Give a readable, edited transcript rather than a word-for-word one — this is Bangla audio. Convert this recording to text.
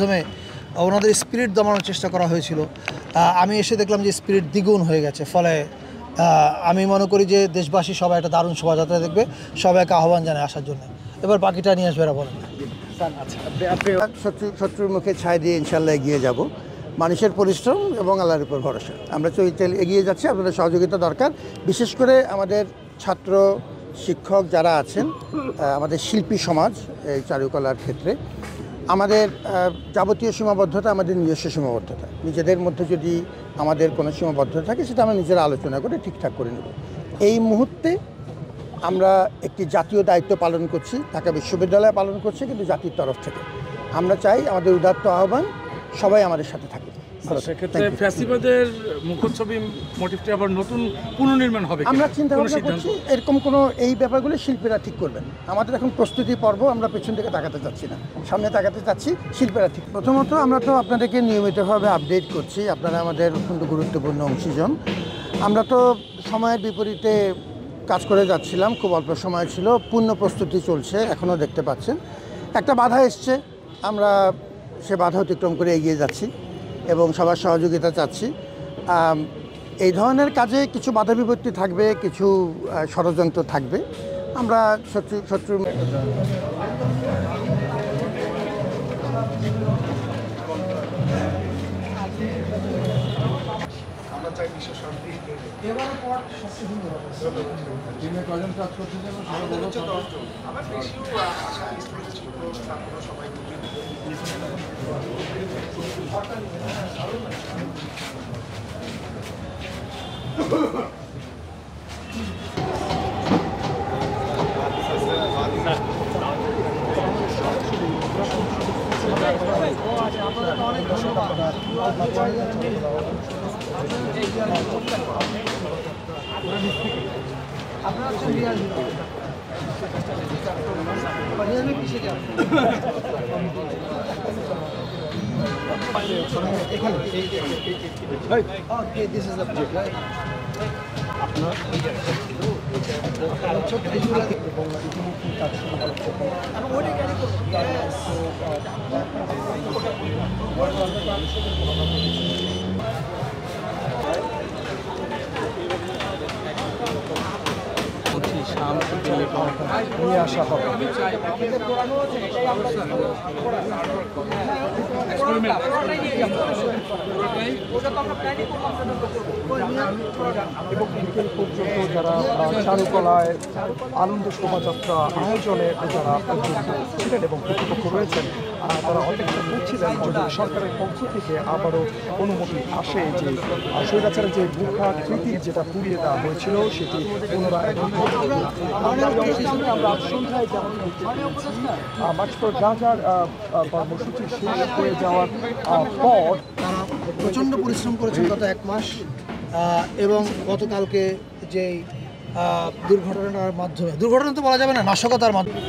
মাধ্যমে ওনাদের স্পিরিট দমানোর চেষ্টা করা হয়েছিল। আমি এসে দেখলাম যে স্পিরিট দ্বিগুণ হয়ে গেছে। ফলে আমি মনে করি যে দেশবাসী সবাই একটা দারুণ শোভাযাত্রা দেখবে, সবাইকে আহ্বান জানায় আসার জন্য। এবার বাকিটা নিয়ে আসবে এরা বলেন। শত্রুর মুখে ছাই দিয়ে ইনশাল্লাহ এগিয়ে যাব। মানুষের পরিশ্রম এবং আল্লাহর উপর ভরসা, আমরা এগিয়ে যাচ্ছি। আপনাদের সহযোগিতা দরকার, বিশেষ করে আমাদের ছাত্র শিক্ষক যারা আছেন, আমাদের শিল্পী সমাজ এই চারুকলার ক্ষেত্রে। আমাদের যাবতীয় সীমাবদ্ধতা আমাদের নিজস্ব সীমাবদ্ধতা, নিজেদের মধ্যে যদি আমাদের কোনো সীমাবদ্ধতা থাকে সেটা আমরা নিজেরা আলোচনা করে ঠিকঠাক করে নেব। এই মুহূর্তে আমরা একটি জাতীয় দায়িত্ব পালন করছি, ঢাকা বিশ্ববিদ্যালয়ে পালন করছি, কিন্তু জাতির তরফ থেকে আমরা চাই আমাদের উদাত্ত আহ্বান সবাই আমাদের সাথে থাকে। সেক্ষেত্রে ফ্যাসিবাদের মুখচ্ছবি মোটিভটি আবার নতুন পুনর্নির্মাণ হবে, আমরা চিন্তা ভাবনা করছি। এরকম কোনো এই ব্যাপারগুলো শিল্পীরা ঠিক করবেন। আমাদের এখন প্রস্তুতি পর্ব, আমরা পেছন থেকে তাকাতে চাচ্ছি না, সামনে তাকাতে চাচ্ছি, শিল্পীরা ঠিক। প্রথমত আমরা তো আপনাদেরকে নিয়মিতভাবে আপডেট করছি, আপনারা আমাদের অত্যন্ত গুরুত্বপূর্ণ অংশীজন। আমরা তো সময়ের বিপরীতে কাজ করে যাচ্ছিলাম, খুব অল্প সময় ছিল, পূর্ণ প্রস্তুতি চলছে, এখনও দেখতে পাচ্ছেন। একটা বাধা এসছে, আমরা সে বাধা অতিক্রম করে এগিয়ে যাচ্ছি এবং সবার সহযোগিতা চাচ্ছি। এই ধরনের কাজে কিছু বাধা বিপত্তি থাকবে, কিছু ষড়যন্ত্র থাকবে। আমরা শত্রু নিয়ে আসা হবে। এবং বিকেল পর্যন্ত যারা চারুকলায় আনন্দ শোভাযাত্রা আয়োজনে যারা ছিলেন এবং কর্তৃপক্ষ রয়েছেন, তারা অপেক্ষা করছিলেন যদি সরকারের পক্ষ থেকে আবারও অনুমতি আসে যে স্বৈরাচারের যে বুখাকৃতি যেটা পুড়িয়ে দেওয়া হয়েছিল সেটি পুনরায় আমরা সন্ধ্যায় যেমন মার্চ ফর গাজার কর্মসূচি শেষ হয়ে যাওয়ার পর তারা প্রচণ্ড পরিশ্রম করেছেন গত এক মাস এবং গতকালকে যেই দুর্ঘটনার মাধ্যমে, দুর্ঘটনা তো বলা যাবে না, নাশকতার মাধ্যমে